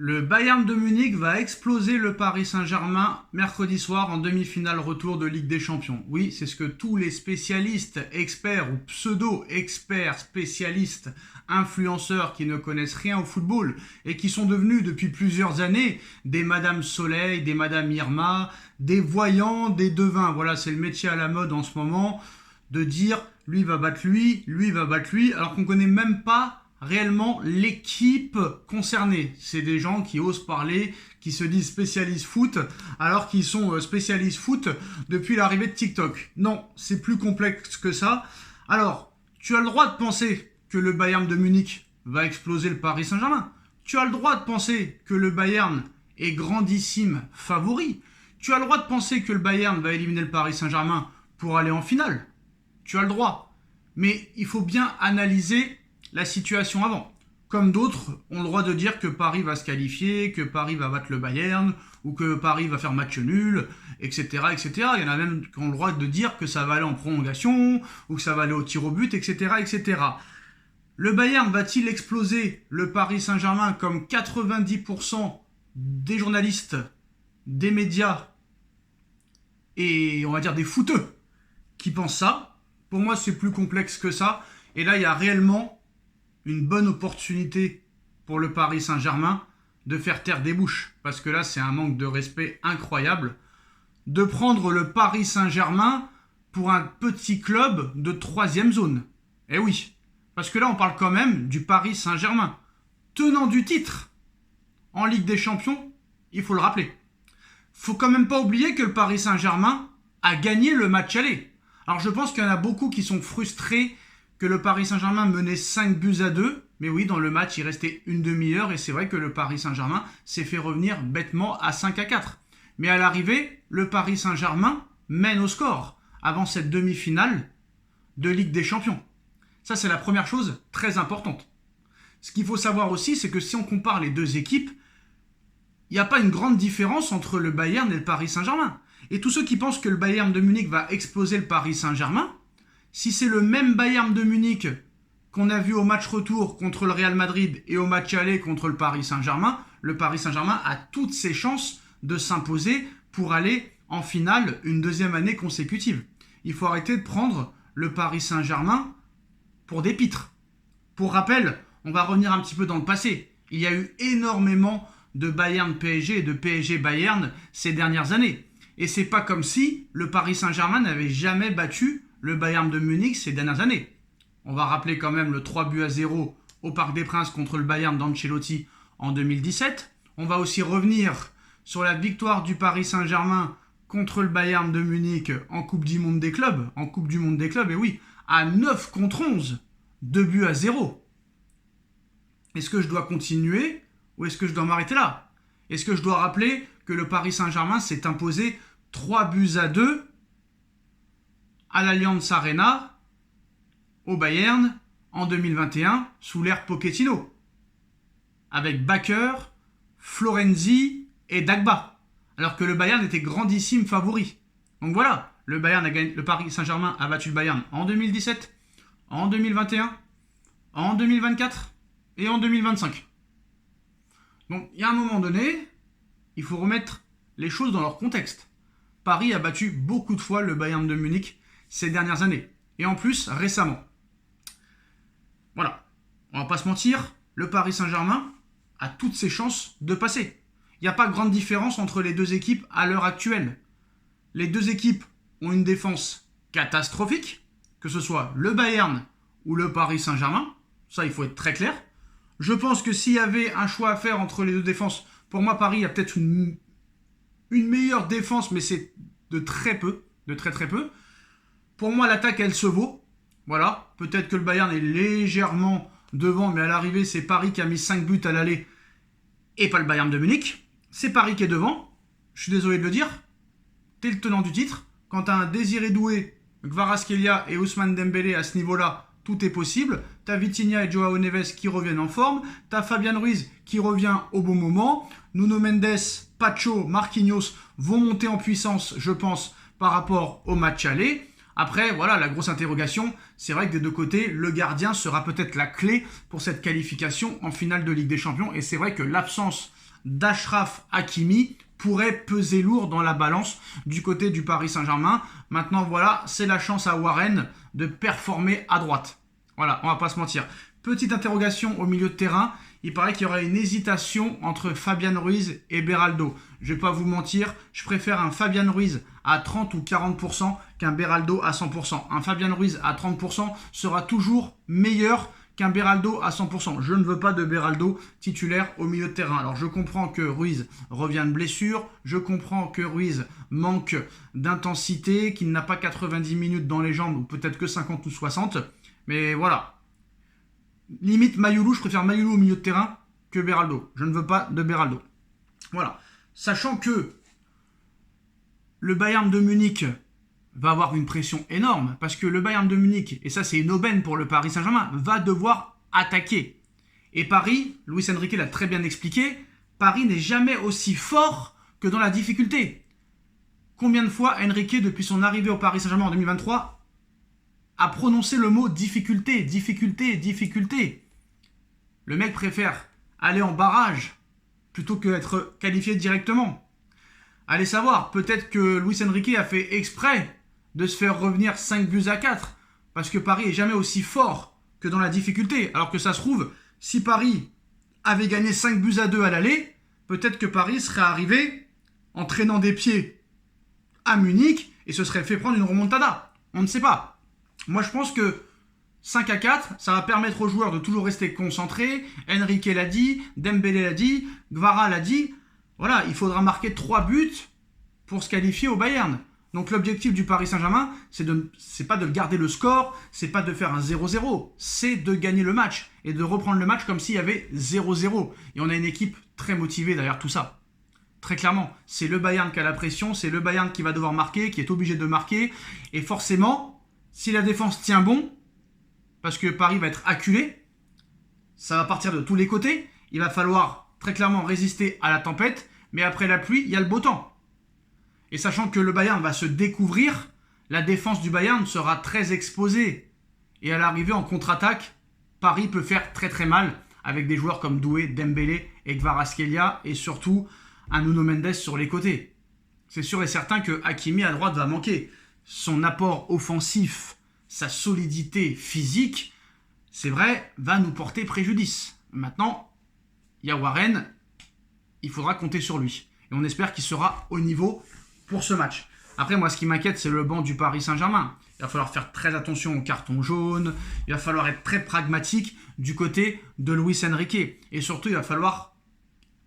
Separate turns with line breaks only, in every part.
Le Bayern de Munich va exploser le Paris Saint-Germain mercredi soir en demi-finale retour de Ligue des Champions. Oui, c'est ce que tous les spécialistes, experts ou pseudo-experts, spécialistes, influenceurs qui ne connaissent rien au football et qui sont devenus depuis plusieurs années des Madame Soleil, des Madame Irma, des voyants, des devins. Voilà, c'est le métier à la mode en ce moment de dire lui va battre lui va battre lui, alors qu'on ne connaît même pas réellement l'équipe concernée. C'est des gens qui osent parler, qui se disent spécialistes foot, alors qu'ils sont spécialistes foot depuis l'arrivée de TikTok. Non, c'est plus complexe que ça. Alors, tu as le droit de penser que le Bayern de Munich va exploser le Paris Saint-Germain. Tu as le droit de penser que le Bayern est grandissime favori. Tu as le droit de penser que le Bayern va éliminer le Paris Saint-Germain pour aller en finale. Tu as le droit. Mais il faut bien analyser la situation avant. Comme d'autres ont le droit de dire que Paris va se qualifier, que Paris va battre le Bayern, ou que Paris va faire match nul, etc., etc. Il y en a même qui ont le droit de dire que ça va aller en prolongation, ou que ça va aller au tir au but, etc., etc. Le Bayern va-t-il exploser le Paris Saint-Germain comme 90% des journalistes, des médias, et on va dire des footeux qui pensent ça? Pour moi, c'est plus complexe que ça. Et là, il y a réellement une bonne opportunité pour le Paris Saint-Germain de faire taire des bouches. Parce que là, c'est un manque de respect incroyable de prendre le Paris Saint-Germain pour un petit club de 3e zone. Eh oui, parce que là, on parle quand même du Paris Saint-Germain, tenant du titre en Ligue des Champions, il faut le rappeler. Faut quand même pas oublier que le Paris Saint-Germain a gagné le match aller. Alors je pense qu'il y en a beaucoup qui sont frustrés que le Paris Saint-Germain menait 5-2. Mais oui, dans le match, il restait une demi-heure et c'est vrai que le Paris Saint-Germain s'est fait revenir bêtement à 5-4. Mais à l'arrivée, le Paris Saint-Germain mène au score avant cette demi-finale de Ligue des Champions. Ça, c'est la première chose très importante. Ce qu'il faut savoir aussi, c'est que si on compare les deux équipes, il n'y a pas une grande différence entre le Bayern et le Paris Saint-Germain. Et tous ceux qui pensent que le Bayern de Munich va exploser le Paris Saint-Germain, si c'est le même Bayern de Munich qu'on a vu au match retour contre le Real Madrid et au match aller contre le Paris Saint-Germain, le Paris Saint-Germain a toutes ses chances de s'imposer pour aller en finale une deuxième année consécutive. Il faut arrêter de prendre le Paris Saint-Germain pour des pitres. Pour rappel, on va revenir un petit peu dans le passé. Il y a eu énormément de Bayern PSG et de PSG Bayern ces dernières années. Et c'est pas comme si le Paris Saint-Germain n'avait jamais battu le Bayern de Munich ces dernières années. On va rappeler quand même le 3-0 au Parc des Princes contre le Bayern d'Ancelotti en 2017. On va aussi revenir sur la victoire du Paris Saint-Germain contre le Bayern de Munich en Coupe du Monde des clubs. En Coupe du Monde des clubs, et oui, à 9-11, 2-0. Est-ce que je dois continuer ou est-ce que je dois m'arrêter là? Est-ce que je dois rappeler que le Paris Saint-Germain s'est imposé 3-2 à l'Allianz Arena, au Bayern, en 2021, sous l'ère Pochettino, avec Bakker, Florenzi et Dagba, alors que le Bayern était grandissime favori. Donc voilà, le Paris Saint-Germain a battu le Bayern en 2017, en 2021, en 2024 et en 2025. Donc il y a un moment donné, il faut remettre les choses dans leur contexte. Paris a battu beaucoup de fois le Bayern de Munich ces dernières années. Et en plus, récemment. Voilà. On va pas se mentir, le Paris Saint-Germain a toutes ses chances de passer. Il n'y a pas grande différence entre les deux équipes à l'heure actuelle. Les deux équipes ont une défense catastrophique, que ce soit le Bayern ou le Paris Saint-Germain. Ça, il faut être très clair. Je pense que s'il y avait un choix à faire entre les deux défenses, pour moi, Paris a peut-être une meilleure défense, mais c'est de très peu, de très très peu. Pour moi, l'attaque, elle se vaut. Voilà. Peut-être que le Bayern est légèrement devant, mais à l'arrivée, c'est Paris qui a mis 5 buts à l'aller et pas le Bayern de Munich. C'est Paris qui est devant. Je suis désolé de le dire. T'es le tenant du titre. Quand t'as un Désiré Doué, Kvaratskhelia et Ousmane Dembélé à ce niveau-là, tout est possible. T'as Vitinha et Joao Neves qui reviennent en forme. T'as Fabian Ruiz qui revient au bon moment. Nuno Mendes, Pacho, Marquinhos vont monter en puissance, je pense, par rapport au match aller. Après, voilà, la grosse interrogation, c'est vrai que des deux côtés, le gardien sera peut-être la clé pour cette qualification en finale de Ligue des Champions. Et c'est vrai que l'absence d'Achraf Hakimi pourrait peser lourd dans la balance du côté du Paris Saint-Germain. Maintenant, voilà, c'est la chance à Warren de performer à droite. Voilà, on va pas se mentir. Petite interrogation au milieu de terrain. Il paraît qu'il y aura une hésitation entre Fabian Ruiz et Beraldo. Je vais pas vous mentir, je préfère un Fabian Ruiz à 30 ou 40% qu'un Beraldo à 100%. Un Fabian Ruiz à 30% sera toujours meilleur qu'un Beraldo à 100%. Je ne veux pas de Beraldo titulaire au milieu de terrain. Alors je comprends que Ruiz revient de blessure, je comprends que Ruiz manque d'intensité, qu'il n'a pas 90 minutes dans les jambes, ou peut-être que 50 ou 60. Mais voilà. Limite Mayoulou, je préfère Mayoulou au milieu de terrain que Beraldo. Je ne veux pas de Beraldo. Voilà. Sachant que le Bayern de Munich va avoir une pression énorme, parce que le Bayern de Munich, et ça c'est une aubaine pour le Paris Saint-Germain, va devoir attaquer. Et Paris, Luis Enrique l'a très bien expliqué, Paris n'est jamais aussi fort que dans la difficulté. Combien de fois Enrique, depuis son arrivée au Paris Saint-Germain en 2023, a prononcé le mot difficulté, difficulté, difficulté. Le mec préfère aller en barrage plutôt qu'être qualifié directement. Allez savoir, peut-être que Luis Enrique a fait exprès de se faire revenir 5-4, parce que Paris est jamais aussi fort que dans la difficulté. Alors que ça se trouve, si Paris avait gagné 5-2 à l'aller, peut-être que Paris serait arrivé en traînant des pieds à Munich et se serait fait prendre une remontada. On ne sait pas. Moi, je pense que 5-4, ça va permettre aux joueurs de toujours rester concentrés. Enrique l'a dit, Dembélé l'a dit, Gvara l'a dit. Voilà, il faudra marquer 3 buts pour se qualifier au Bayern. Donc l'objectif du Paris Saint-Germain, c'est pas de garder le score, c'est pas de faire un 0-0, c'est de gagner le match et de reprendre le match comme s'il y avait 0-0. Et on a une équipe très motivée derrière tout ça. Très clairement, c'est le Bayern qui a la pression, c'est le Bayern qui va devoir marquer, qui est obligé de marquer. Et forcément, si la défense tient bon, parce que Paris va être acculé, ça va partir de tous les côtés. Il va falloir très clairement résister à la tempête, mais après la pluie, il y a le beau temps. Et sachant que le Bayern va se découvrir, la défense du Bayern sera très exposée. Et à l'arrivée en contre-attaque, Paris peut faire très très mal avec des joueurs comme Doué, Dembélé et Kvaratskhelia et surtout un Nuno Mendes sur les côtés. C'est sûr et certain que Hakimi à droite va manquer. Son apport offensif, sa solidité physique, c'est vrai, va nous porter préjudice. Maintenant, il y a Warren, il faudra compter sur lui. Et on espère qu'il sera au niveau pour ce match. Après, moi, ce qui m'inquiète, c'est le banc du Paris Saint-Germain. Il va falloir faire très attention aux cartons jaunes. Il va falloir être très pragmatique du côté de Luis Enrique. Et surtout, il va falloir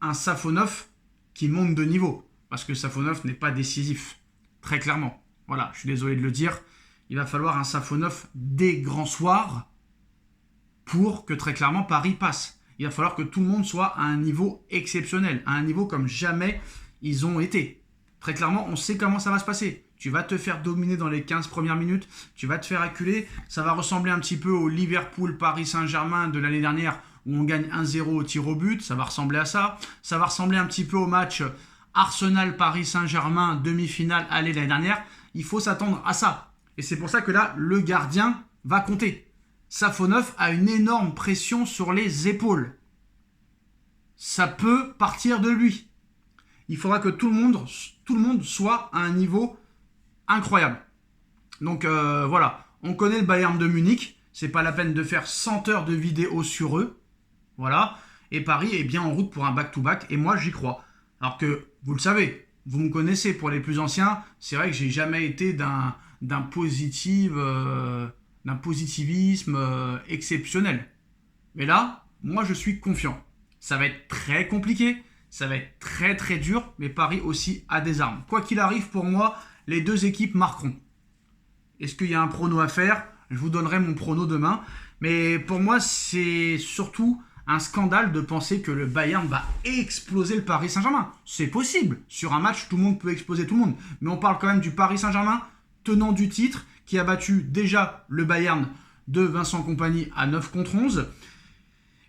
un Safonov qui monte de niveau. Parce que Safonov n'est pas décisif. Très clairement. Voilà, je suis désolé de le dire. Il va falloir un Safonov des grands soirs pour que très clairement Paris passe. Il va falloir que tout le monde soit à un niveau exceptionnel. À un niveau comme jamais ils ont été. Très clairement, on sait comment ça va se passer. Tu vas te faire dominer dans les 15 premières minutes, tu vas te faire acculer. Ça va ressembler un petit peu au Liverpool-Paris Saint-Germain de l'année dernière où on gagne 1-0 au tir au but. Ça va ressembler à ça. Ça va ressembler un petit peu au match Arsenal-Paris Saint-Germain demi-finale aller l'année dernière. Il faut s'attendre à ça. Et c'est pour ça que là, le gardien va compter. Safonov a une énorme pression sur les épaules. Ça peut partir de lui. Il faudra que tout le monde soit à un niveau incroyable. Donc voilà, on connaît le Bayern de Munich. C'est pas la peine de faire 100 heures de vidéos sur eux. Voilà. Et Paris est bien en route pour un back-to-back. Et moi, j'y crois. Alors que, vous le savez, vous me connaissez pour les plus anciens. C'est vrai que j'ai jamais été d'un positivisme exceptionnel. Mais là, moi, je suis confiant. Ça va être très compliqué. Ça va être très très dur, mais Paris aussi a des armes. Quoi qu'il arrive, pour moi, les deux équipes marqueront. Est-ce qu'il y a un prono à faire ? Je vous donnerai mon prono demain. Mais pour moi, c'est surtout un scandale de penser que le Bayern va exploser le Paris Saint-Germain. C'est possible. Sur un match, tout le monde peut exploser tout le monde. Mais on parle quand même du Paris Saint-Germain, tenant du titre, qui a battu déjà le Bayern de Vincent Kompany à 9-11.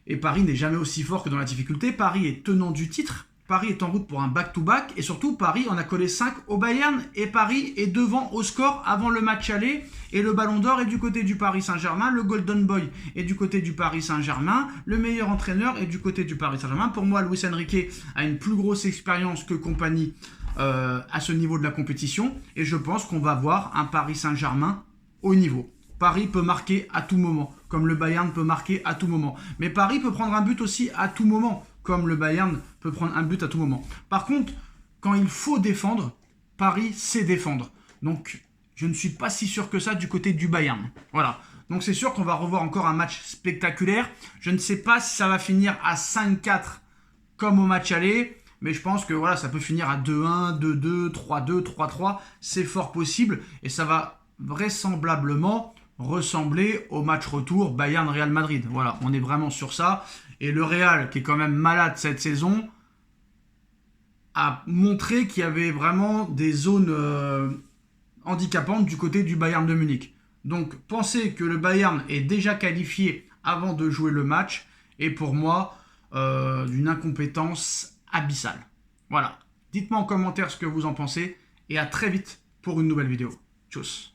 Et Paris n'est jamais aussi fort que dans la difficulté. Paris est tenant du titre. Paris est en route pour un back-to-back et surtout Paris en a collé 5 au Bayern et Paris est devant au score avant le match aller et le Ballon d'Or est du côté du Paris Saint-Germain, le Golden Boy est du côté du Paris Saint-Germain, le meilleur entraîneur est du côté du Paris Saint-Germain. Pour moi, Luis Enrique a une plus grosse expérience que Kompany à ce niveau de la compétition et je pense qu'on va voir un Paris Saint-Germain haut niveau. Paris peut marquer à tout moment, comme le Bayern peut marquer à tout moment. Mais Paris peut prendre un but aussi à tout moment, comme le Bayern peut prendre un but à tout moment. Par contre, quand il faut défendre, Paris sait défendre. Donc, je ne suis pas si sûr que ça du côté du Bayern. Voilà. Donc, c'est sûr qu'on va revoir encore un match spectaculaire. Je ne sais pas si ça va finir à 5-4 comme au match aller. Mais je pense que voilà, ça peut finir à 2-1, 2-2, 3-2, 3-3. C'est fort possible. Et ça va vraisemblablement ressembler au match retour Bayern-Real Madrid. Voilà, on est vraiment sur ça. Et le Real, qui est quand même malade cette saison, a montré qu'il y avait vraiment des zones handicapantes du côté du Bayern de Munich. Donc, pensez que le Bayern est déjà qualifié avant de jouer le match. Et pour moi, d'une incompétence abyssale. Voilà. Dites-moi en commentaire ce que vous en pensez. Et à très vite pour une nouvelle vidéo. Tchuss.